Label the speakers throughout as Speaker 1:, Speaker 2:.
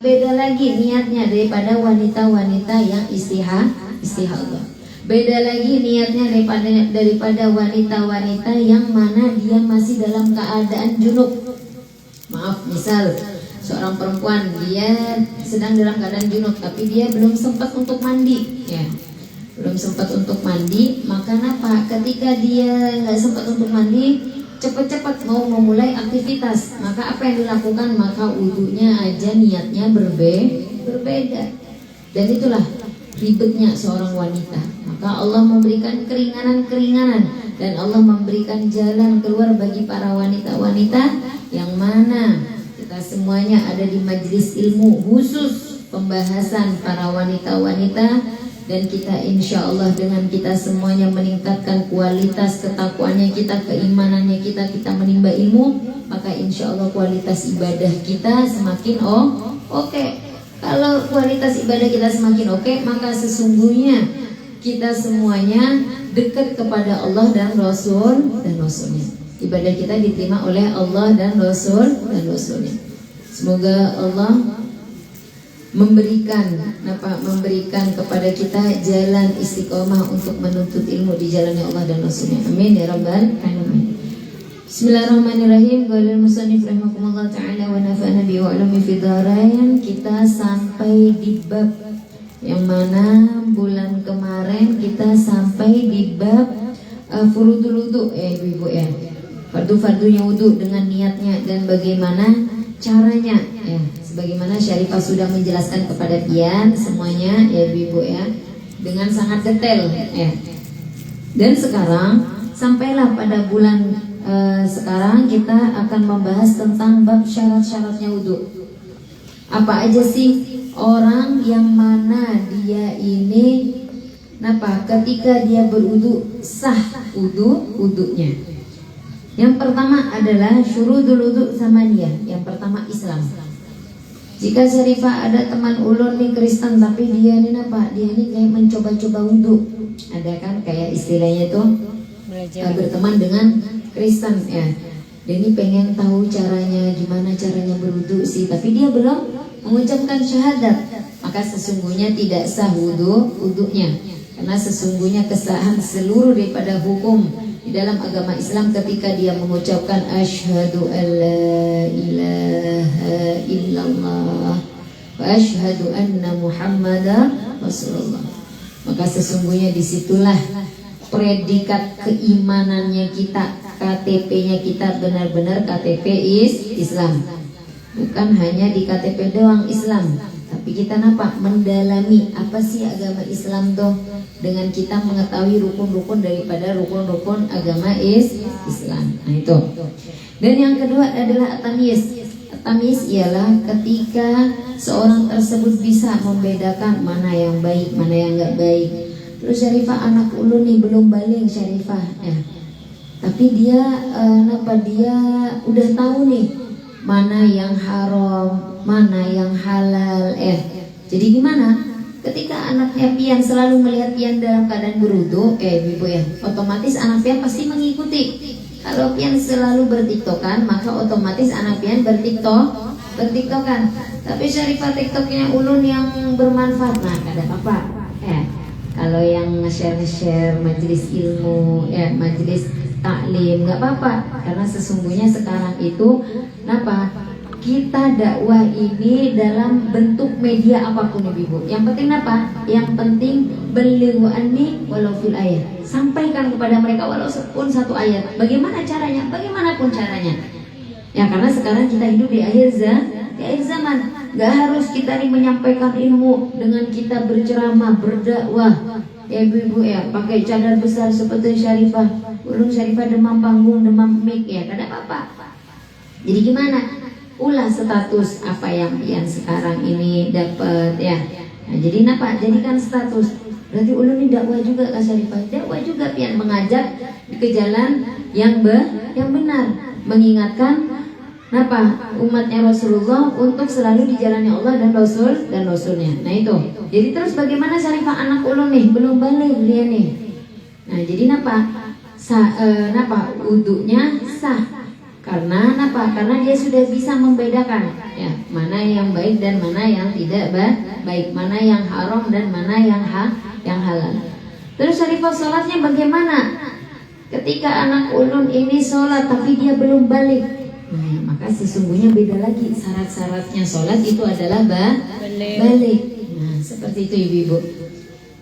Speaker 1: Beda lagi niatnya daripada wanita-wanita yang istihadah. Beda lagi niatnya daripada wanita-wanita yang mana dia masih dalam keadaan junub. Maaf, misal seorang perempuan dia sedang dalam keadaan junub tapi dia belum sempat untuk mandi, ya. Belum sempat untuk mandi, maka apa? Ketika dia nggak sempat untuk mandi, cepat-cepat mau memulai aktivitas, maka apa yang dilakukan? Maka wudunya aja niatnya berbeda. Dan itulah ribetnya seorang wanita. Maka Allah memberikan keringanan-keringanan dan Allah memberikan jalan keluar bagi para wanita-wanita yang mana kita semuanya ada di majelis ilmu khusus pembahasan para wanita-wanita. Dan kita insya Allah dengan kita semuanya meningkatkan kualitas ketakwaannya kita, keimanannya kita menimba ilmu, maka insya Allah kualitas ibadah kita semakin oke. Kalau kualitas ibadah kita semakin oke, maka sesungguhnya kita semuanya dekat kepada Allah dan Rasulnya. Ibadah kita diterima oleh Allah dan Rasulnya. Semoga Allah memberikan kepada kita jalan istiqomah untuk menuntut ilmu di jalannya Allah dan Rasulnya. Amin ya rabbal alamin. Bismillahirrahmanirrahim. Qala al-musannif rahimakumullah ta'ala wa nafa'ana bi wa ulumi fid dharain. Kita sampai di bab yang mana bulan kemarin kita sampai di bab furudul wudu, ibu ya. Fardu-fardunya wudu dengan niatnya dan bagaimana caranya, ya. Sebagaimana Syarifah sudah menjelaskan kepada pian semuanya, ya ibu ya, dengan sangat detail, ya. Dan sekarang sampailah pada bulan sekarang kita akan membahas tentang bab syarat-syaratnya wudu. Apa aja sih orang yang mana dia ini ketika dia berwudu sah wudunya. Yang pertama adalah syurudul wudu samaniyah. Yang pertama Islam. Jika Syarifah ada teman ulun nih Kristen tapi dia ini dia ini kayak mencoba-coba wudu. Ada kan kayak istilahnya tuh berteman dengan Kristen, ya. Dia ini pengen tahu caranya, gimana caranya berwudu sih, tapi dia belum mengucapkan syahadat. Maka sesungguhnya tidak sah wudunya. Karena sesungguhnya kesahan seluruh daripada hukum di dalam agama Islam ketika dia mengucapkan asyhadu alla ilaha illallah wa asyhadu anna muhammadar rasulullah. Maka sesungguhnya disitulah predikat keimanannya kita, KTP-nya kita benar-benar KTP Islam. Bukan hanya di KTP doang Islam, tapi kita mendalami apa sih agama Islam tuh, dengan kita mengetahui rukun-rukun daripada rukun-rukun agama Islam. Nah itu. Dan yang kedua adalah at-tamyiz. At-tamyiz ialah ketika seorang tersebut bisa membedakan mana yang baik, mana yang enggak baik. Terus Syarifah anak ulun nih belum balik Syarifah, ya. Tapi dia dia udah tahu nih mana yang haram, mana yang halal, Jadi gimana? Ketika anaknya pian selalu melihat pian dalam keadaan berwudu, ibu ya, otomatis anak pian pasti mengikuti. Kalau pian selalu bertiktokan, maka otomatis anak pian bertiktokan. Tapi Syarifah tiktoknya ulun yang bermanfaat, nah kada apa-apa. Kalau yang nge-share majelis ilmu, majelis taklim, nggak apa-apa. Karena sesungguhnya sekarang itu, kita dakwah ini dalam bentuk media apapun ibu. Yang penting Yang penting belighu anni walau fil ayat. Sampaikan kepada mereka walaupun satu ayat. Bagaimana caranya? Bagaimanapun caranya. Ya karena sekarang kita hidup di akhir zaman. Gak harus kita nih menyampaikan ilmu dengan kita berceramah, berdakwah. Ibu ya, pakai cadar besar seperti Syarifah. Ulun Syarifah demam panggung, demam mic, ya kada apa-apa. Jadi gimana? Ulah status apa yang pian sekarang ini dapat, ya. Nah, jadi jadikan status. Berarti ulun ini dakwah juga Kak Syarifah. Dakwah juga pian mengajak ke jalan yang benar, mengingatkan umatnya Rasulullah untuk selalu di jalannya Allah dan Rasulnya. Nah itu. Jadi terus bagaimana Syarifah anak ulun nih belum balik dia nih. Nah jadi wudunya sah. Karena apa? Karena dia sudah bisa membedakan ya, mana yang baik dan mana yang tidak baik, mana yang haram dan mana yang halal. Terus Syarifah sholatnya bagaimana? Ketika anak ulun ini sholat tapi dia belum balik, nah, maka sesungguhnya beda lagi. Syarat-syaratnya sholat itu adalah balik. Nah, seperti itu ibu-ibu.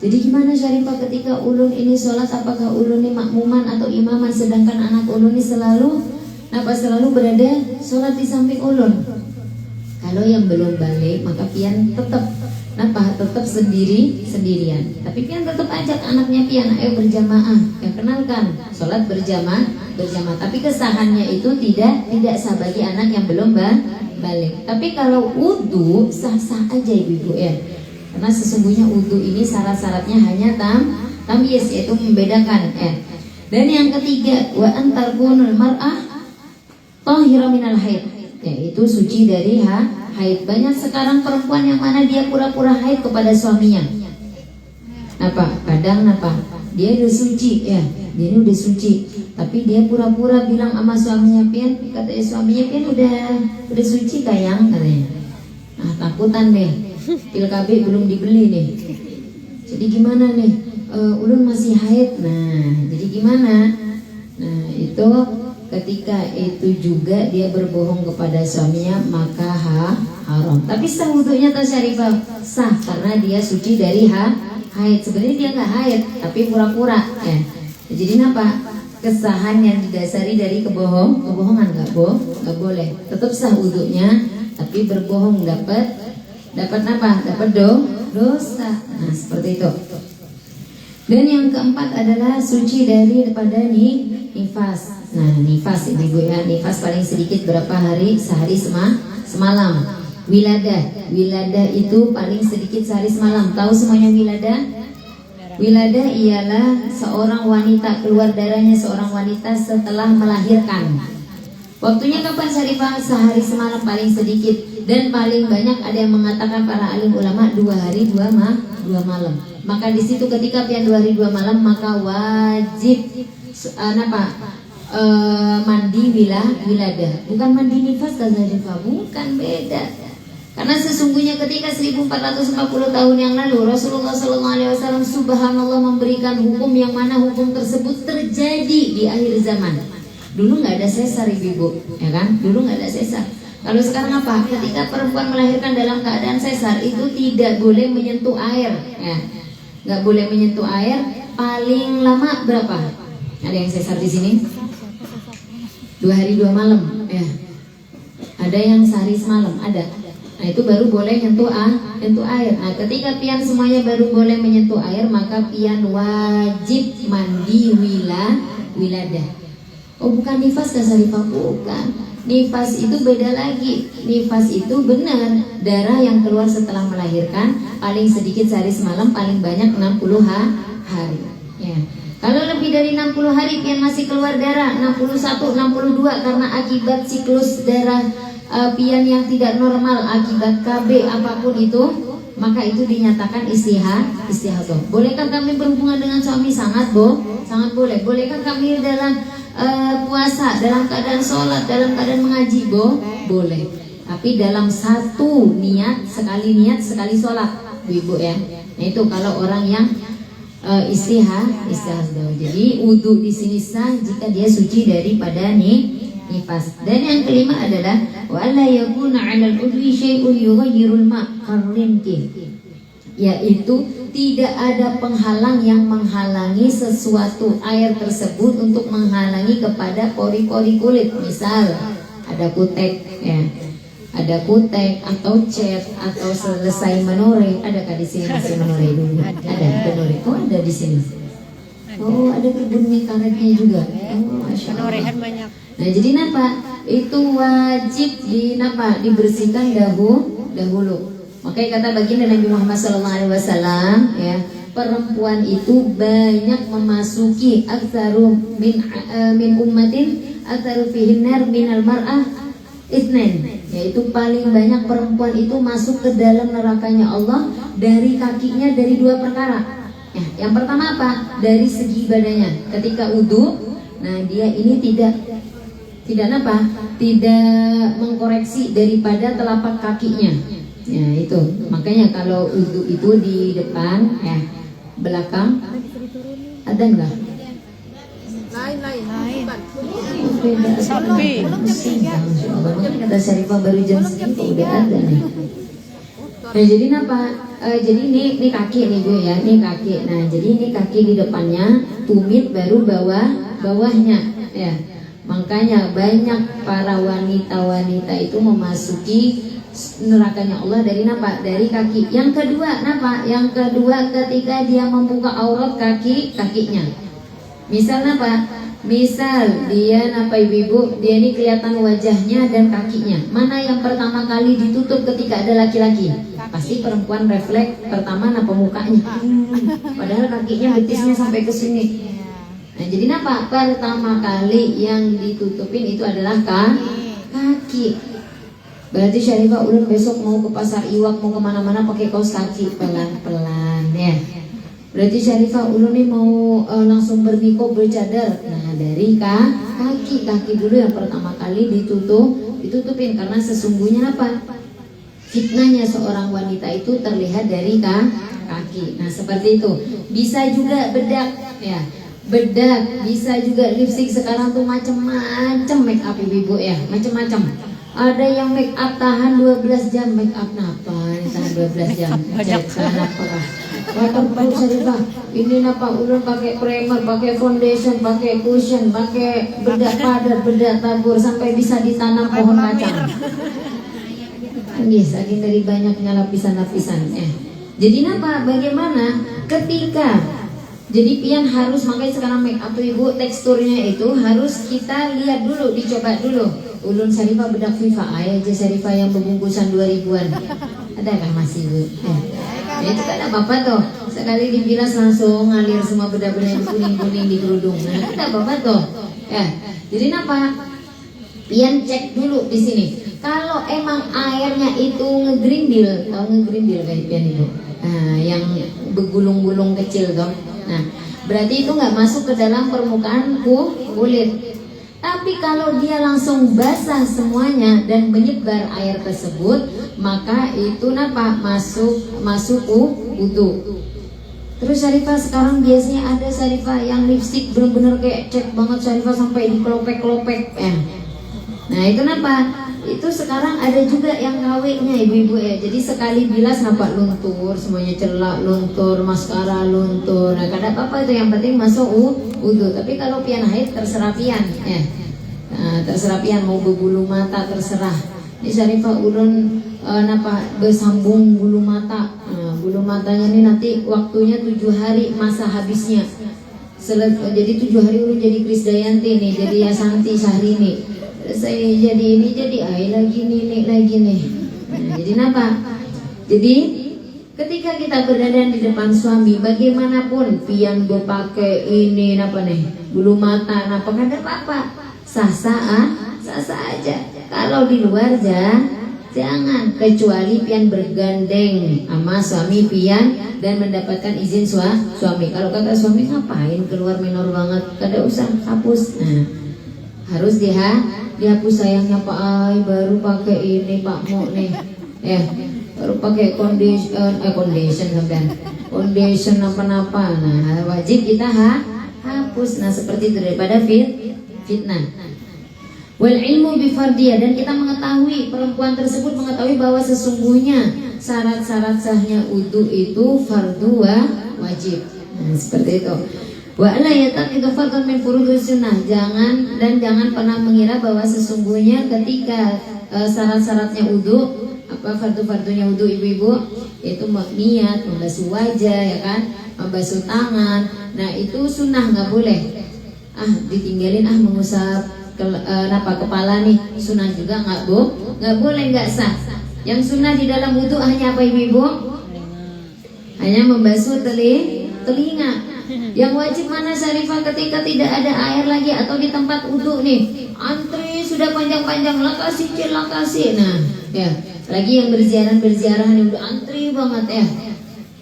Speaker 1: Jadi gimana Syarifah ketika ulun ini sholat, apakah ulun ini makmuman atau imaman, sedangkan anak ulun ini selalu berada sholat di samping ulun? Kalau yang belum balik maka pian tetap sendirian. Tapi pian tetap ajak anaknya pian, ayo berjamaah, ya kenalkan sholat berjamaah. Tapi kesahannya itu tidak sah bagi anak yang belum balik. Tapi kalau wudu sah-sah aja ibu-ibu ya. Karena sesungguhnya wudu ini syarat-syaratnya hanya tamyiz, yaitu membedakan ya. Dan yang ketiga, wa antarkunul mar'ah tahira minal haid, yaitu suci dari haid. Banyak sekarang perempuan yang mana dia pura-pura haid kepada suaminya. Kadang dia udah suci ya, dia ini udah suci, tapi dia pura-pura bilang sama suaminya, pian, katanya suaminya, pian udah suci kayang katanya. Nah, takutan deh, pil KB belum dibeli nih. Jadi gimana nih? Ulun masih haid. Nah, jadi gimana? Nah, itu ketika itu juga dia berbohong kepada suaminya, maka haram. Tapi sah wudunya tak Syarifah? Sah, karena dia suci dari haid. Sebenarnya dia nggak haid, tapi pura-pura ya. Jadi apa? Kesahan yang didasari dari kebohongan nggak boleh. Tetap sah wudunya, tapi berbohong dapat apa? Dapat dosa. Nah, seperti itu. Dan yang keempat adalah suci daripada nifas. Nah, nifas ibu ya, nifas paling sedikit berapa hari? Sehari semalam. Wiladah itu paling sedikit sehari semalam. Tahu semuanya wiladah? Wiladah ialah seorang wanita, keluar darahnya seorang wanita setelah melahirkan. Waktunya kapan Syarifah? Sehari semalam paling sedikit, dan paling banyak ada yang mengatakan para alim ulama 2 hari 2 malam. Maka di situ ketika pian 2 hari 2 malam maka wajib mandi wiladah. Bukan mandi nifas kan Syarifah? Bukan, beda. Karena sesungguhnya ketika 1440 tahun yang lalu Rasulullah SAW subhanallah memberikan hukum yang mana hukum tersebut terjadi di akhir zaman. Dulu nggak ada sesar ibu, ya kan? Dulu nggak ada sesar. Kalau sekarang apa? Ketika perempuan melahirkan dalam keadaan sesar itu tidak boleh menyentuh air, ya. Nggak boleh menyentuh air. Paling lama berapa? Ada yang sesar di sini? 2 hari 2 malam, ya. Ada yang sehari semalam, ada. Nah, itu baru boleh nyentuh air. Nah, ketika pian semuanya baru boleh menyentuh air, maka pian wajib mandi wiladah. Oh, bukan nifas kan Syarifah? Bukan. Nifas itu beda lagi. Nifas itu benar darah yang keluar setelah melahirkan, paling sedikit sehari semalam, paling banyak 60 hari. Ya. Kalau lebih dari 60 hari pian masih keluar darah, 61, 62 karena akibat siklus darah pian yang tidak normal, akibat KB apapun itu, maka itu dinyatakan istihadah. Bolehkah kami berhubungan dengan suami? Sangat boleh. Bolehkah kami dalam puasa, dalam keadaan sholat, dalam keadaan mengaji? Boleh. Tapi dalam satu niat, sekali sholat, ibu ya. Nah, itu kalau orang yang istihadah. Jadi wudu di sini sah jika dia suci daripada nifas. Dan yang kelima adalah wala yakuna 'alal udwi syai'un yughayyirul ma' karrimki, yaitu tidak ada penghalang yang menghalangi sesuatu air tersebut untuk menghalangi kepada pori-pori kulit. Misal ada kutek ya, ada kutek atau cat atau selesai menore. Adakah di sini masih menore dulu? Ada menore. Oh, ada di sini. Oh, ada kebun mie karetnya juga. Oh, masya Allah. Banyak. Nah, jadi napa? Itu wajib dibersihkan dahulu. Makanya kata baginda Nabi Muhammad SAW, ya, perempuan itu banyak memasuki aktsaru min ummatin aktsaru fihin nar minal mar'ah itsnain, yaitu paling banyak perempuan itu masuk ke dalam nerakanya Allah dari kakinya dari 2 perkara. Ya, yang pertama apa? Dari segi badannya. Ketika wudu, nah dia ini tidak tidak apa? Tidak mengkoreksi daripada telapak kakinya. Ya itu. Makanya kalau wudu itu di depan, belakang ada enggak?
Speaker 2: Lain.
Speaker 1: Beda.
Speaker 2: Sapi.
Speaker 1: Kata Syarifah baru jam segini udah ada nih. Nah jadi apa? Jadi ini kaki nih gue ya, ini kaki. Nah jadi ini kaki di depannya, tumit baru bawahnya ya. Makanya banyak para wanita-wanita itu memasuki nerakanya Allah dari apa? Dari kaki. Yang kedua apa? Yang kedua ketika dia membuka aurat kakinya. Misal apa? Misal dia ibu-ibu, dia ini kelihatan wajahnya dan kakinya. Mana yang pertama kali ditutup ketika ada laki-laki? Pasti perempuan refleks pertama mukanya. Padahal kakinya betisnya sampai ke sini. Nah, jadi apa? Pertama kali yang ditutupin itu adalah kaki. Berarti Syarifah ulun besok mau ke pasar Iwak, mau kemana-mana pakai kaos kaki pelan-pelan ya. Berarti Syarifah ulun nih mau langsung berniko bercadar. Nah dari kaki dulu yang pertama kali ditutupin karena sesungguhnya apa? Fitnahnya seorang wanita itu terlihat dari kaki. Nah seperti itu. Bisa juga bedak ya. Bedak, bisa juga lipstick. Sekarang tuh macam-macam make up ibu ya, macam-macam. Ada yang make up tahan 12 jam, make up napa tahan 12 jam. Kenapa? Waterproof Syarifah. Ini napa ulun pakai primer, pakai foundation, pakai cushion, pakai bedak padat, bedak tabur sampai bisa ditanam pohon kacang. Yes, saking dari banyaknya lapisan-lapisan. Jadi napa? Bagaimana ketika jadi pian harus, makanya sekarang make up tuh ibu teksturnya itu harus kita lihat dulu, dicoba dulu. Ulun Syarifah bedak Viva, aja Syarifah yang berbungkusan 2000-an. Ada kan masih bu? Ya itu kan apa-apa tuh. Sekali dibilas langsung ngalir semua bedak-bedak kuning-kuning di kerudung. Nah itu tak apa-apa tuh. Ya, jadi apa? Pian cek dulu di sini. Kalau emang airnya itu ngegrindil, tahu ngegrindil kayak pian ibu? Nah, yang begulung-gulung kecil tuh. Nah, berarti itu nggak masuk ke dalam permukaan kulit. Tapi kalau dia langsung basah semuanya dan menyebar air tersebut, maka itu masuk wudu. Terus Syarifah sekarang biasanya ada Syarifah yang lipstick bener-bener kayak cek banget Syarifah sampai dikelopek-kelopek. Nah itu itu sekarang ada juga yang KW-nya ibu-ibu ya. Jadi sekali bilas luntur, semuanya celak luntur, maskara luntur. Nah kadang apa itu yang penting masuk wudu. Tapi kalau pian haid terserah pian ya. Nah, terserah pian mau berbulu mata terserah. Ini Syarifah ulun bersambung bulu mata. Nah, bulu matanya ini nanti waktunya 7 hari masa habisnya. Jadi 7 hari ulun jadi Krisdayanti nih, jadi Yasanti Syahrini. Saya jadi ini jadi lagi nih. Nah, jadi Jadi ketika kita berada di depan suami, bagaimanapun pian pakai ini bulu mata, kan ada apa-apa, sah-sah aja. Kalau di luar jangan, kecuali pian bergandeng sama suami pian dan mendapatkan izin suami. Kalau kata suami ngapain keluar minor banget, kada usah hapus. Nah, harus dihapus sayangnya Pak Ai, baru pakai ini Pak Mo nih baru pakai foundation apa-apa. Nah wajib kita hapus. Nah seperti itu daripada fitnah. Wal ilmu bifardiyah, dan kita mengetahui, perempuan tersebut mengetahui bahwa sesungguhnya syarat-syarat sahnya wudu itu fardu wajib. Nah seperti itu. Wa la yataqidu fardhan min furudus sunnah. Jangan pernah mengira bahwa sesungguhnya ketika syarat-syaratnya wudu, fardu-fardunya wudu ibu-ibu, itu niat, membasuh wajah ya kan, membasuh tangan. Nah, itu sunnah, nggak boleh. Ditinggalin mengusap kepala nih, sunnah juga nggak boleh, nggak sah. Yang sunnah di dalam wudu hanya apa ibu-ibu? Hanya membasuh telinga. Yang wajib mana Syarifah ketika tidak ada air lagi atau di tempat wudu nih, antri sudah panjang-panjang, lakasi. Nah, ya, lagi yang berziarah yang udah antri banget ya.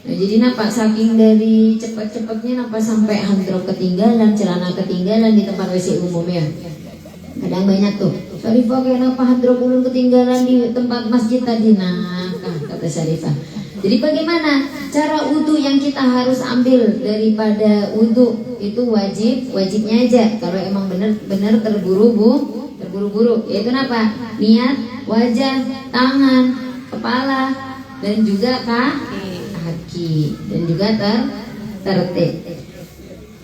Speaker 1: Nah, jadi saking dari cepat-cepatnya sampai handrok ketinggalan, celana ketinggalan di tempat WC umum ya. Kadang banyak tuh, Syarifah kenapa hadrok ulun ketinggalan di tempat masjid tadi? Nah, kata Syarifah. Jadi bagaimana cara wudhu yang kita harus ambil daripada wudhu itu wajibnya aja. Kalau emang benar terburu-buru, yaitu apa? Niat, wajah, tangan, kepala, dan juga kaki, dan juga tertib.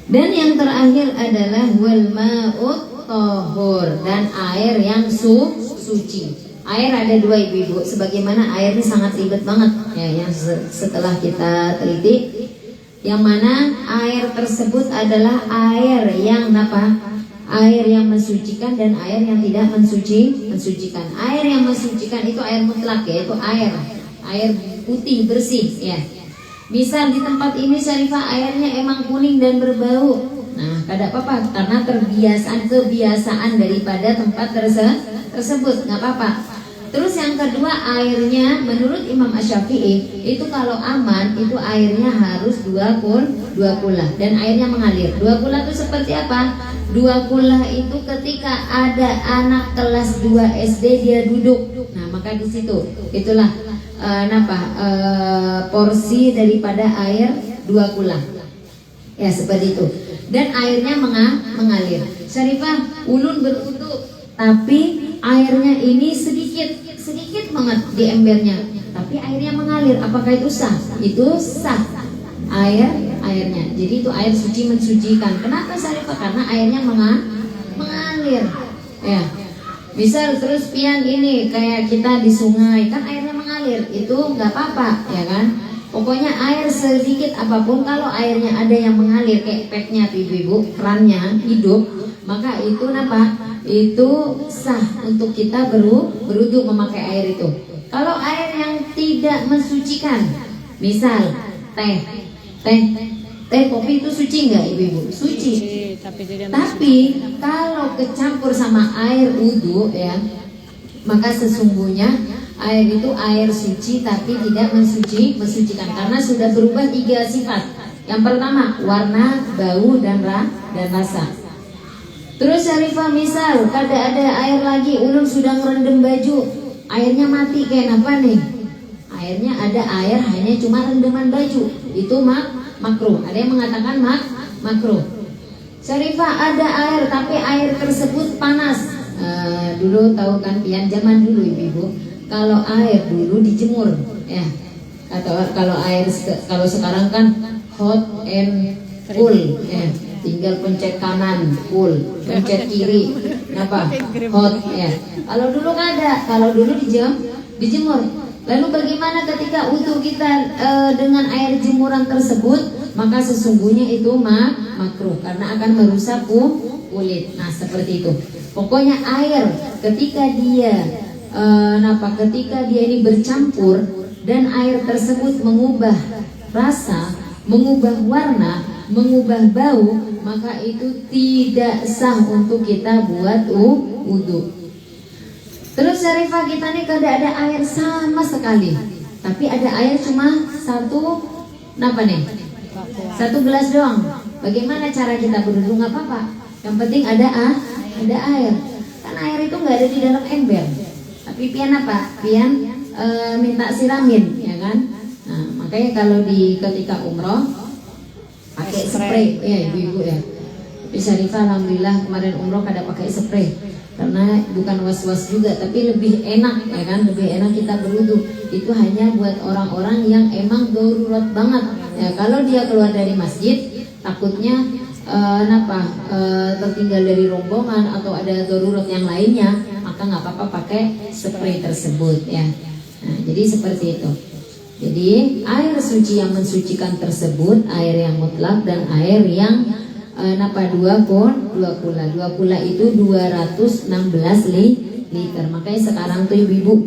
Speaker 1: Dan yang terakhir adalah wal ma'ut tahur, dan air yang suci. Air ada dua ibu-ibu, sebagaimana air ini sangat ribet banget ya, yang setelah kita teliti, yang mana air tersebut adalah air yang apa? Air yang mensucikan dan air yang tidak mensucikan. Air yang mensucikan itu air mutlak, yaitu air putih bersih ya. Misal di tempat ini Syarifah airnya emang kuning dan berbau. Nah, kada apa-apa karena kebiasaan daripada tempat tersebut, nggak apa-apa. Terus yang kedua, airnya menurut Imam Asy-Syafi'i itu kalau aman itu airnya harus dua kula dan airnya mengalir. Dua kula itu seperti apa? Dua kula itu ketika ada anak kelas 2 SD dia duduk. Nah, maka di situ itulah porsi daripada air dua kula. Ya, seperti itu. Dan airnya mengalir. Syarifah, ulun berwudu tapi airnya ini sedikit banget di embernya, tapi airnya mengalir. Apakah itu sah? Itu sah. Airnya. Jadi itu air suci mensucikan. Kenapa Syarifah? Karena airnya mengalir. Ya. Misal terus pian ini kayak kita di sungai kan airnya mengalir, itu nggak apa-apa, ya kan? Pokoknya air sedikit apapun, kalau airnya ada yang mengalir kayak petnya ibu-ibu, kerannya hidup, maka itu apa? Itu sah untuk kita berwudu memakai air itu. Kalau air yang tidak mensucikan, misal teh, kopi itu suci nggak ibu-ibu? Suci. Tapi kalau kecampur sama air wudu ya, maka sesungguhnya air itu air suci tapi tidak mensucikan karena sudah berubah 3 sifat. Yang pertama warna, bau, dan rasa. Terus Syarifah misal kada ada air lagi, ulun sudah ngerendam baju, airnya mati kayak apa nih? Airnya ada air hanya cuma rendaman baju, itu makruh. Ada yang mengatakan makruh. Syarifah ada air tapi air tersebut panas. Dulu tahu kan pian zaman dulu ibu-ibu, kalau air dulu dijemur ya. Atau kalau sekarang kan hot and cool ya. Tinggal pencet kanan cool, pencet kiri apa hot ya. Kalau dulu nggak ada, kalau dulu dijemur. Lalu bagaimana ketika wudu kita dengan air jemuran tersebut? Maka sesungguhnya itu makruh karena akan merusak kulit. Nah, seperti itu. Pokoknya air ketika dia ini bercampur dan air tersebut mengubah rasa, mengubah warna, mengubah bau, maka itu tidak sah untuk kita buat wudu. Terus Syarifah, kita nih kada ada air sama sekali, tapi ada air cuma satu gelas doang. Bagaimana cara kita berwudu? Nggak apa-apa, yang penting ada air. Karena air itu nggak ada di dalam ember. Tapi pian minta siramin, ya kan? Nah, makanya kalau ketika umroh pakai spray, ya ibu-ibu ya. Tapi Syarifah alhamdulillah kemarin umroh kada pakai spray karena bukan was-was juga, tapi lebih enak, ya kan? Lebih enak kita berwudu. Itu hanya buat orang-orang yang emang darurat banget. Ya, kalau dia keluar dari masjid takutnya tertinggal dari rombongan atau ada darurat yang lainnya, maka nggak apa-apa pakai spray tersebut ya. Nah, jadi seperti itu. Jadi air suci yang mensucikan tersebut air yang mutlak dan air yang dua kula itu 216 liter. Makanya sekarang tuh ibu-ibu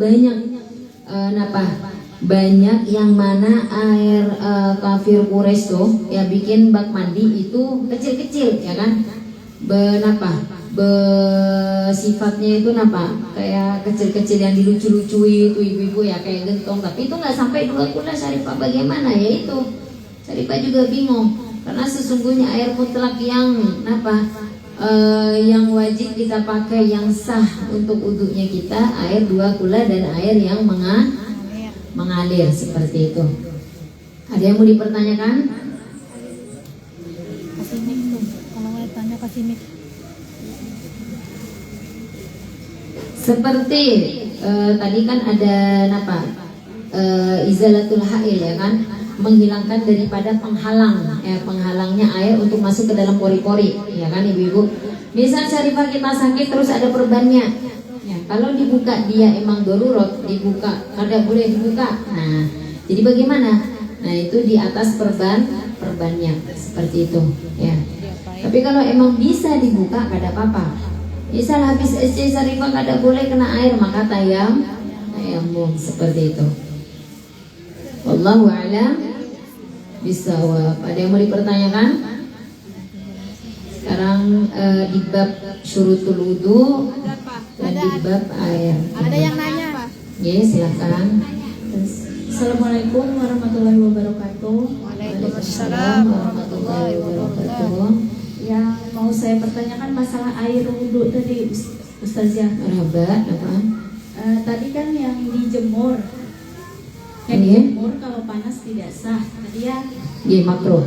Speaker 1: banyak yang mana air kafir Quraisy tuh ya bikin bak mandi itu kecil-kecil, ya kan? Sifatnya itu kayak kecil-kecil yang dilucu-lucui itu ibu-ibu ya, kayak gentong, tapi itu nggak sampai 2 kula. Syarifah bagaimana ya itu? Syarifah juga bingung karena sesungguhnya air mutlak yang yang wajib kita pakai yang sah untuk wudhunya kita air 2 kula dan air yang mengalir seperti itu. Ada yang mau dipertanyakan?
Speaker 2: Kasih mic tuh. Kalau mau tanya kasih mic.
Speaker 1: Seperti tadi kan ada apa? Izalatul ha'il ya kan, menghilangkan daripada penghalangnya air untuk masuk ke dalam pori-pori ya kan ibu-ibu. Misal Syarifah kita sakit terus ada perbannya ya, kalau dibuka dia emang darurat dibuka, kada boleh dibuka. Nah jadi bagaimana? Nah itu di atas perbannya seperti itu ya. Tapi kalau emang bisa dibuka kada apa-apa. Misal habis SC Syarifah kada boleh kena air, maka tayamum seperti itu. Wallahu a'lam bishawab. Ada yang mau dipertanyakan? Sekarang di bab syurutul wudu dan di bab air.
Speaker 2: Ada yang nanya.
Speaker 1: Ya, silakan.
Speaker 3: Assalamualaikum warahmatullahi wabarakatuh.
Speaker 2: Waalaikumsalam
Speaker 1: warahmatullahi wabarakatuh.
Speaker 3: Yang mau saya pertanyakan masalah air wudhu tadi, Ustazah.
Speaker 1: Marhaba, apa?
Speaker 3: Tadi kan yang dijemur. Yang
Speaker 1: Iya.
Speaker 3: dijemur kalau panas tidak sah. Tadi ya
Speaker 1: Iya, makruh.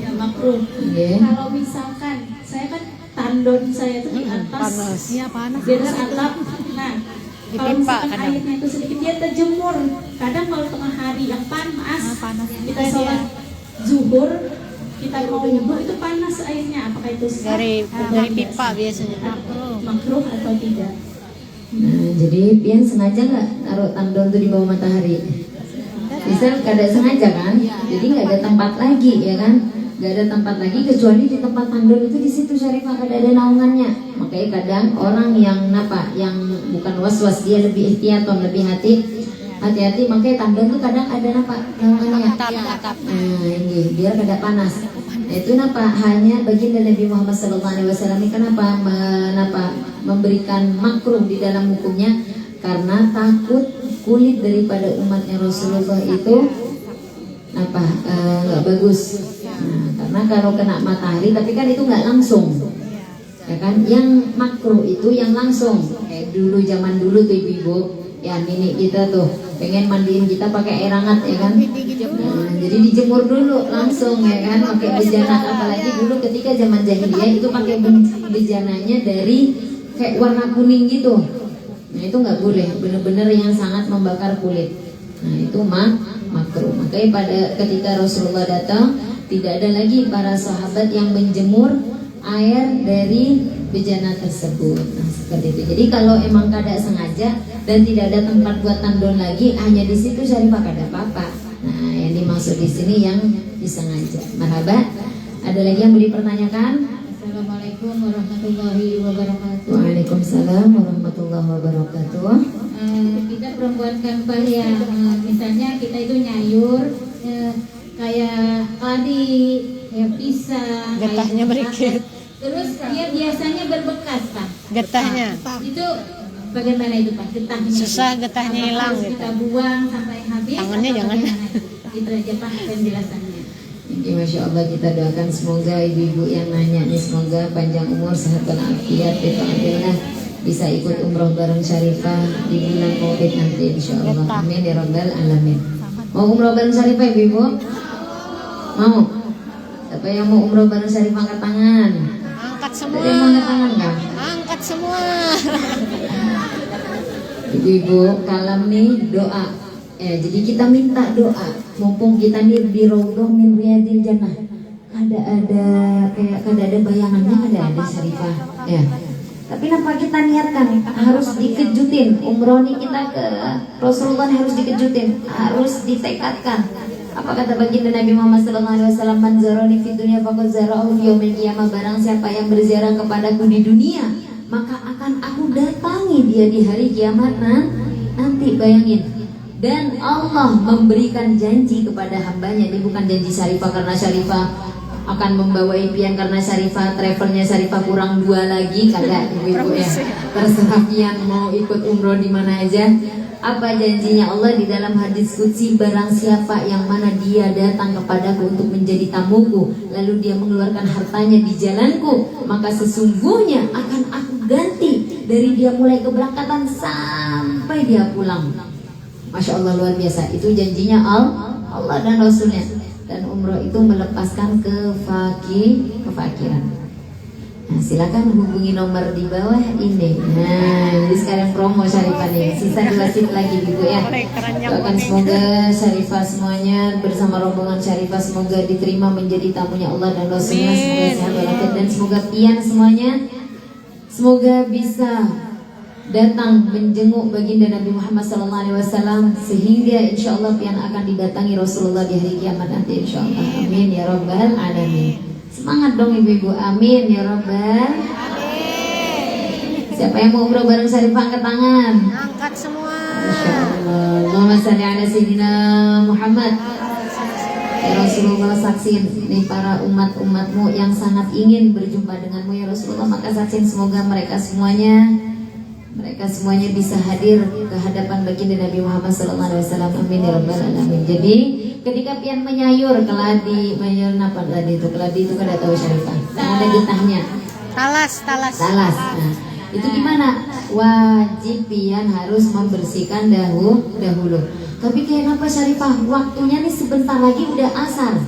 Speaker 3: ya makruh.
Speaker 1: Iya.
Speaker 3: Kalau misalkan saya kan tandon saya itu di atas,
Speaker 2: Panas. Iya panas.
Speaker 3: di atas atap. Nah, kalau
Speaker 2: Ditimpa
Speaker 3: misalkan
Speaker 2: kadang.
Speaker 3: airnya itu sedikit dia terjemur. Kadang kalau tengah hari yang panas,
Speaker 2: Panas.
Speaker 3: kita sholat zuhur, kita mau wudhu itu panas airnya. Apakah itu sah?
Speaker 2: Dari
Speaker 3: Atau tidak
Speaker 2: pipa
Speaker 3: sah?
Speaker 2: biasanya.
Speaker 3: Makruh atau tidak?
Speaker 1: Nah, jadi pian sengaja nggak taruh tandon tuh di bawah matahari? Bisa kada sengaja kan? Jadi nggak ada tempat lagi ya kan? Nggak ada tempat lagi kecuali di tempat tandon itu, di situ Syarifah kada ada naungannya. Makanya kadang orang yang yang bukan was-was, dia lebih ihtiyaton, lebih hati-hati. Makanya tandon tuh kadang ada naungannya.
Speaker 2: Atap.
Speaker 1: Nah ini biar kada panas. Nah, itu hanya baginda Nabi Muhammad SAW ini kenapa memberikan makruh di dalam hukumnya, karena takut kulit daripada umatnya Rasulullah itu nggak bagus. Nah, karena kalau kena matahari, tapi kan itu nggak langsung ya kan, yang makruh itu yang langsung. Kayak dulu, zaman dulu tuh ibu-ibu ya, nenek kita tuh pengen mandiin kita pakai air hangat ya kan. Nah, jadi dijemur dulu langsung ya kan, pakai bejana. Apalagi dulu ketika zaman jahiliyah itu pakai bejananya dari kayak warna kuning gitu. Nah itu nggak boleh, bener-bener yang sangat membakar kulit. Nah itu makruh. Makanya ketika Rasulullah datang, tidak ada lagi para sahabat yang menjemur air dari bejana tersebut. Nah seperti itu. Jadi kalau emang kada sengaja dan tidak ada tempat buat tandon lagi, hanya di situ Syarifah kada apa-apa. Nah yang dimaksud di sini yang disengaja. Marhaba. Ada lagi yang mau dipertanyakan?
Speaker 4: Assalamualaikum warahmatullahi wabarakatuh.
Speaker 1: Waalaikumsalam warahmatullahi wabarakatuh.
Speaker 4: Kita perempuan kan Pak ya, misalnya kita itu nyayur kayak padi, ya pisang,
Speaker 2: Getahnya
Speaker 4: kayak
Speaker 2: berikit.
Speaker 4: terus dia biasanya berbekas Pak.
Speaker 2: Getahnya.
Speaker 4: Itu bagaimana itu Pak? Getahnya.
Speaker 2: Susah getahnya
Speaker 4: Apa
Speaker 2: hilang
Speaker 4: harus
Speaker 2: gitu.
Speaker 4: kita buang sampai habis.
Speaker 2: Tangannya
Speaker 4: atau
Speaker 2: jangan.
Speaker 4: bagaimana? Itu aja Pak penjelasannya.
Speaker 1: Ya, Masya Allah, kita doakan semoga ibu-ibu yang nanya nih, semoga panjang umur, sehat walafiat, Alhamdulillah bisa ikut umroh bareng Syarifah di bulan Maulid nanti insya Allah. Amin ya rabbal alamin. Mau umroh bareng Syarifah ibu-ibu? Mau? Siapa yang mau umroh bareng Syarifah angkat tangan?
Speaker 2: Angkat semua.
Speaker 1: Ada yang mau angkat tangan nggak?
Speaker 2: Angkat semua.
Speaker 1: Ibu-ibu kalam nih doa. Jadi kita minta doa. Mumpung kita nih di Raudhah min Riyadil Jannah. Kada ada bayangannya, ada Syarifah. Ya. Tapi kenapa kita niatkan harus dikejutin umroh nih kita ke Rasulullah, harus dikejutin, harus ditekadkan. Apa kata baginda Nabi Muhammad SAW? Man zarani fid dunya faqad zara'ahu yaumil qiyamah. Barang siapa yang berziarah kepadaku di dunia, maka akan aku datangi dia di hari kiamat nanti. Bayangin. Dan Allah memberikan janji kepada hambanya. Ini bukan janji Syarifah karena Syarifah akan membawa impian, karena Syarifah travelnya Syarifah kurang 2 lagi. Kada ibu-ibu ya, terserah pian mau ikut umroh di mana aja. Apa janjinya Allah di dalam hadis qudsi? Barang siapa yang mana dia datang kepadaku untuk menjadi tamuku, lalu dia mengeluarkan hartanya di jalanku, maka sesungguhnya akan aku ganti dari dia mulai keberangkatan sampai dia pulang. Masya Allah, luar biasa. Itu janjinya Allah dan Rasulnya. Dan umroh itu melepaskan kefakiran. Nah, silakan hubungi nomor di bawah ini. Nah, jadi sekarang promo Syarifah nih. Sisa 2 seat lagi gitu ya. Doakan semoga Syarifah semuanya bersama rombongan Syarifah semoga diterima menjadi tamunya Allah dan Rasulnya. Semoga sehat walafiat dan semoga pian semuanya semoga bisa datang menjenguk baginda Nabi Muhammad SAW sehingga insya Allah pian akan didatangi Rasulullah di hari kiamat nanti insya Allah. Amin ya rabbal alamin. Semangat dong ibu-ibu, amin ya rabbal. Siapa yang mau umroh bareng Syarifah angkat tangan.
Speaker 2: Angkat semua.
Speaker 1: Masya Allah. Allahumma salli ala Sayyidina Muhammad. Ya Rasulullah, saksin nih para umat-umatmu yang sangat ingin berjumpa denganmu ya Rasulullah, maka saksin semoga mereka semuanya bisa hadir ke hadapan baginda Nabi Muhammad SAW. Amin ya rabbal alamin. Jadi ketika pian menyayur keladi, menyayur apa keladi itu kan ada tahu Syarifah. Yang ada getahnya.
Speaker 2: Talas.
Speaker 1: Nah, itu gimana? Wajib pian harus membersihkan dahulu. Tapi kenapa Syarifah waktunya nih sebentar lagi udah asar.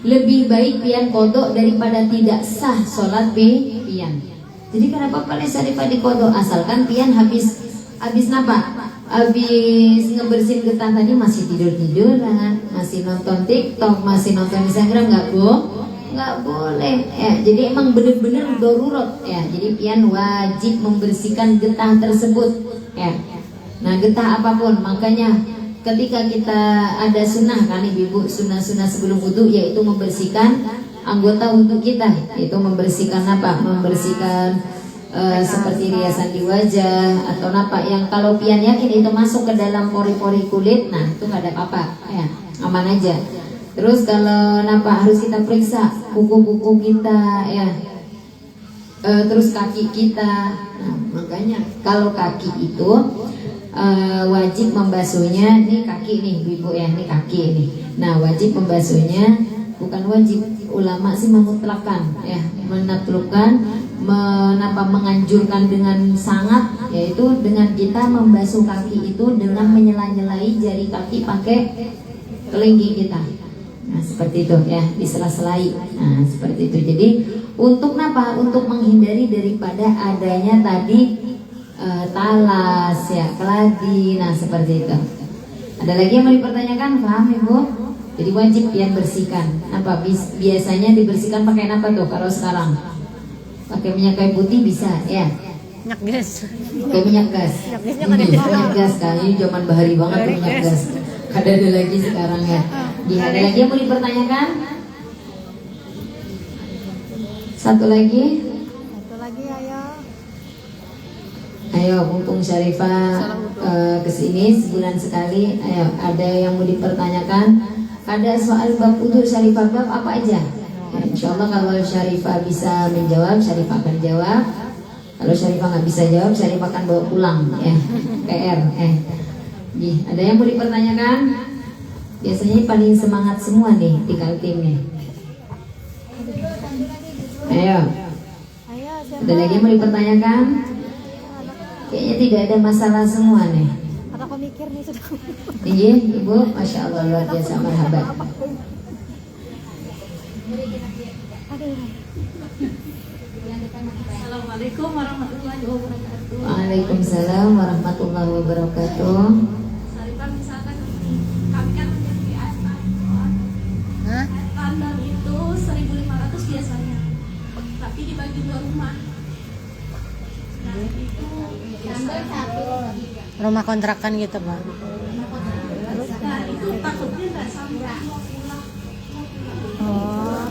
Speaker 1: Lebih baik pian kodok daripada tidak sah sholat pian. Jadi kenapa paling Syarifah dikodok asalkan pian habis napa? Habis ngebersihin getah tadi masih tidur-tiduran, masih nonton TikTok, masih nonton Instagram, nggak boleh ya. Jadi emang bener-bener darurat ya. Jadi pian wajib membersihkan getah tersebut ya. Nah, getah apapun, makanya ketika kita ada sunnah kan ibu, sunnah-sunnah sebelum wudu yaitu membersihkan anggota untuk kita, yaitu membersihkan apa? Membersihkan seperti riasan di wajah atau apa yang kalau pian yakin itu masuk ke dalam pori-pori kulit, nah itu nggak ada apa-apa ya, aman aja. Terus kalau harus kita periksa kuku-kuku kita ya, terus kaki kita. Nah, makanya kalau kaki itu wajib membasuhnya, nih kaki nih ibu ya, nih kaki ini. Nah, wajib membasuhnya, bukan wajib, ulama sih memutlakan ya, menganjurkan dengan sangat, yaitu dengan kita membasuh kaki itu dengan menyela-nyelai jari kaki pakai kelingking kita. Nah, seperti itu ya, disela-selai. Nah, seperti itu. Jadi untuk apa? Untuk menghindari daripada adanya tadi talas ya, keladi. Nah, seperti itu. Ada lagi yang mau dipertanyakan? Paham ibu? Jadi wajib pian bersihkan. Apa biasanya dibersihkan pakai apa tuh kalau sekarang? Pakai minyak kayu putih bisa ya.
Speaker 2: Minyak gas.
Speaker 1: Pakai minyak gas. Minyak gas kayaknya zaman bahari banget tuh minyak gas. Ada lagi sekarang ya. Ada lagi yang mau dipertanyakan? Satu lagi
Speaker 2: ayo.
Speaker 1: Ayo, mumpung Syarifah kesini sebulan sekali. Ayo, ada yang mau dipertanyakan? Ada soal bab wudu Syarifah, bab apa aja? Ya, insya Allah kalau Syarifah bisa menjawab, Syarifah akan jawab. Kalau Syarifah nggak bisa jawab, Syarifah akan bawa pulang ya. PR. Ada yang mau dipertanyakan? Biasanya paling semangat semua nih di Kaltim nih. Ayo. Ada lagi yang mau dipertanyakan? Kayaknya tidak ada masalah semua nih.
Speaker 2: Aku mikir nih sudah.
Speaker 1: Iya, ibu, masya Allah luar biasa, marhaban.
Speaker 3: Assalamualaikum warahmatullahi wabarakatuh.
Speaker 1: Waalaikumsalam warahmatullahi wabarakatuh.
Speaker 3: Syarifah, misalkan kami kan menjadi di atas kandang itu 1.500 biasanya, tapi dibagi 2 rumah. Nah itu
Speaker 2: Rumah kontrakan gitu, Pak.
Speaker 3: nah itu takutnya nggak sampai mau pulang.
Speaker 2: Oh,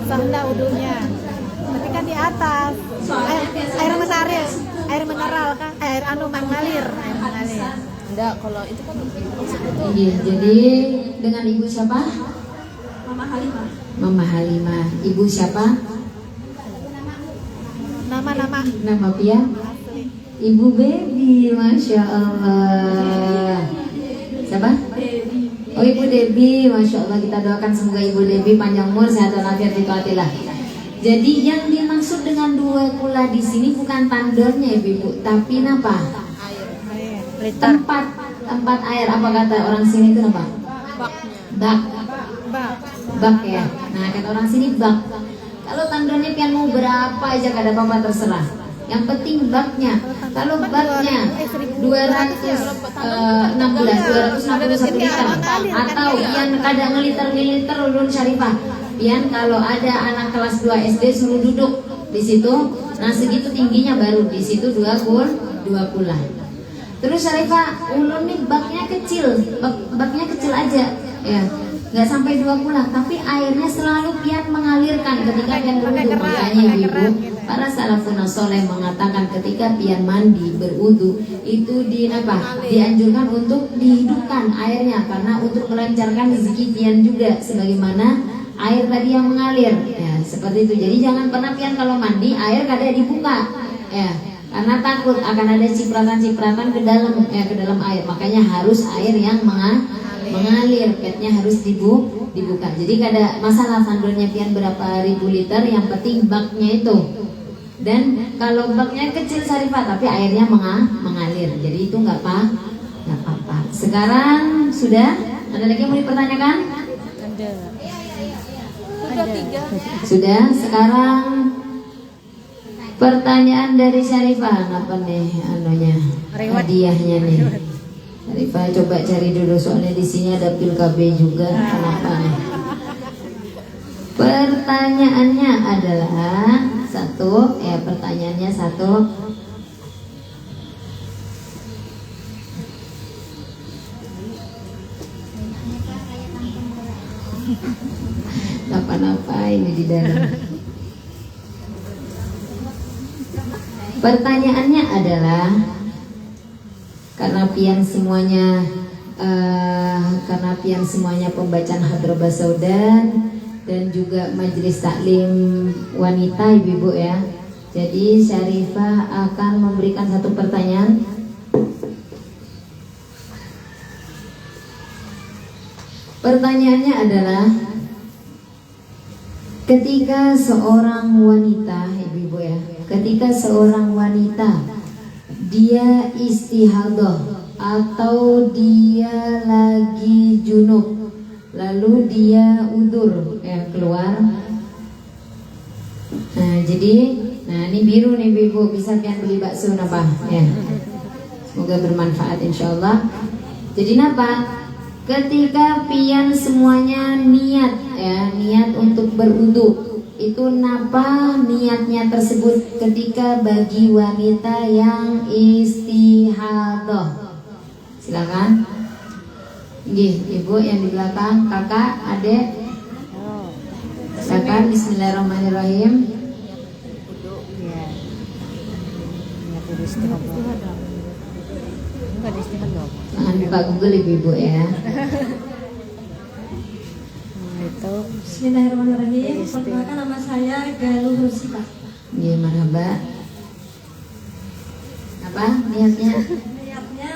Speaker 2: sah enggak udunya? Tapi kan di atas. Air mineral kan? Air mengalir. Enggak, kalau itu kan
Speaker 1: Iya, jadi dengan ibu siapa?
Speaker 3: Mama Halimah.
Speaker 1: Mama Halimah. Ibu siapa?
Speaker 2: nama
Speaker 1: Nama Pia? Ibu Baby, Masya Allah. Siapa? Oh, Ibu Debbie, Masya Allah. Kita doakan semoga Ibu Debbie panjang umur, sehat walafiat, ditaatilah. Jadi yang dimaksud dengan dua kula di sini bukan tandornya Ibu, tapi apa? Tempat air. Apa kata orang sini itu apa? Bak ya. Nah, kata orang sini bak. Kalau tandornya pian mau berapa aja kada apa-apa, terserah. Yang penting baknya. Kalau baknya 261 liter atau yang kadang ngeliter ulun Syarifah. Pian kalau ada anak kelas 2 SD suruh duduk di situ. Nah, segitu tingginya baru di situ 2 kula. Terus Syarifah, ulun nih baknya kecil. Baknya kecil aja. Ya. Nggak sampai 2 kula, tapi airnya selalu pian mengalirkan ketika pian berwudu. Makanya ibu, para salafun soleh mengatakan ketika pian mandi berwudu itu dianjurkan untuk dihidupkan airnya, karena untuk melancarkan rezeki pian juga, sebagaimana air tadi yang mengalir. Ya, seperti itu. Jadi jangan pernah pian kalau mandi air kada dibuka. Ya, karena takut akan ada cipratan-cipratan ke dalam air. Makanya harus air yang mengalir, petnya harus dibuka. Jadi kada masalah tandurnya pian berapa ribu liter, yang penting baknya itu. Dan kalau baknya kecil Syarifah tapi airnya mengalir, jadi itu nggak apa-apa. Sekarang sudah ada lagi yang mau dipertanyakan? Sudah. Sekarang pertanyaan dari Syarifah, apa nih hadiahnya nih? Syarifah coba cari dulu, soalnya di sini ada pil KB juga. Kenapa nih? Pertanyaannya adalah pertanyaannya satu. Napa ini di dalam. Pertanyaannya adalah, karena pian semuanya pembacaan Hadrobah Saudan dan juga majelis taklim wanita ibu-ibu ya. Jadi Syarifah akan memberikan satu pertanyaan. Pertanyaannya adalah, ketika seorang wanita ibu-ibu ya, ketika seorang wanita dia istihadah atau dia lagi junub, lalu dia udur keluar. Nah, jadi ini biru nih ibu, bisa pian beli bakso napa ya. Semoga bermanfaat insyaallah. Jadi napa? Ketika pian semuanya niat untuk berwudu, itu napa niatnya tersebut ketika bagi wanita yang istihadah? Silakan. Ibu yang di belakang, kakak, adek. Silakan. Bismillahirrahmanirrahim. Jangan buka Google ibu ya.
Speaker 3: Bismillahirrahmanirrahim. Perkenalkan, nama saya Galuh Rusita.
Speaker 1: Iya, marhaba. Apa niatnya?
Speaker 3: Niatnya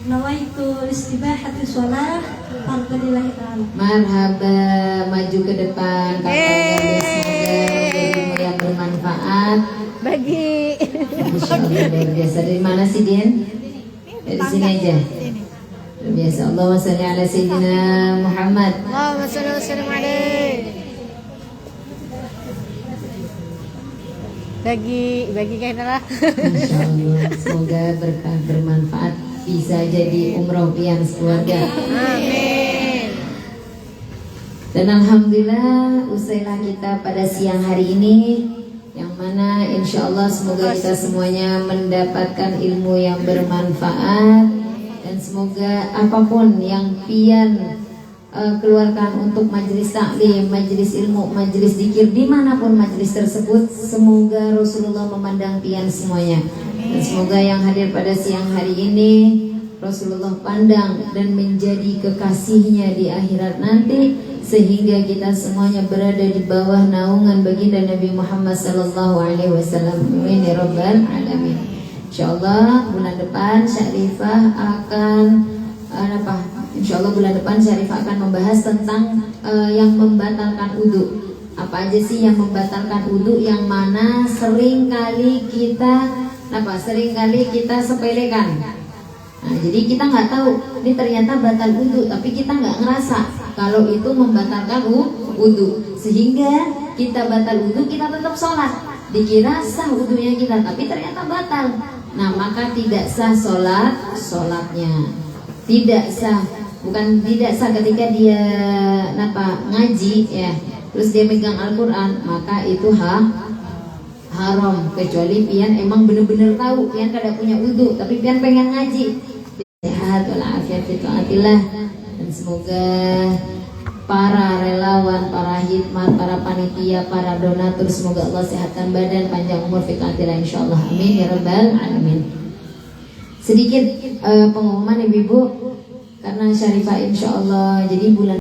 Speaker 3: nawaitu istibahati sholat fardhillahi ta'ala.
Speaker 1: Marhaba, maju ke depan kakaknya, semoga ilmu yang bermanfaat bagi. Insyaallah luar biasa. Dari mana sih Din? Dari sini aja. Luar biasa. Allahumma shalli ala sayyidina Muhammad.
Speaker 2: Allahumma shalli wa sallim alaihi. Bagi kaitanlah.
Speaker 1: Insyaallah semoga berkah bermanfaat, bisa jadi umroh pian sekeluarga.
Speaker 2: Amin.
Speaker 1: Dan alhamdulillah usailah kita pada siang hari ini, yang mana insya Allah semoga kita semuanya mendapatkan ilmu yang bermanfaat, dan semoga apapun yang pian keluarkan untuk majelis taklim, majelis ilmu, majelis zikir, dimanapun majelis tersebut, semoga Rasulullah memandang pian semuanya, dan semoga yang hadir pada siang hari ini Rasulullah pandang dan menjadi kekasihnya di akhirat nanti, sehingga kita semuanya berada di bawah naungan baginda Nabi Muhammad sallallahu alaihi wasallam. Amin ya rabbal alamin. Insyaallah bulan depan Syarifah akan Insya Allah bulan depan Syarifah akan membahas tentang yang membatalkan wudu. Apa aja sih yang membatalkan wudu, yang mana seringkali kita sepelekan. Nah, jadi kita nggak tahu ini ternyata batal wudu, tapi kita nggak ngerasa kalau itu membatalkan wudu, sehingga kita batal wudu, kita tetap sholat, dikira sah wudunya kita, tapi ternyata batal. Nah, maka tidak sah sholatnya, tidak sah. Bukan tidak sah ketika dia ngaji ya, terus dia megang Al-Quran, maka itu haram. Kecuali pian emang bener-bener tahu pian kada punya wudu, tapi pian pengen ngaji. Sehat walafiat fitaatillah. Dan semoga para relawan, para hikmat, para panitia, para donatur, semoga Allah sehatkan badan, panjang umur, fitaatillah insyaallah. Amin ya rabbal alamin. Sedikit pengumuman ibu-ibu, karena Syarifah insya Allah jadi bulan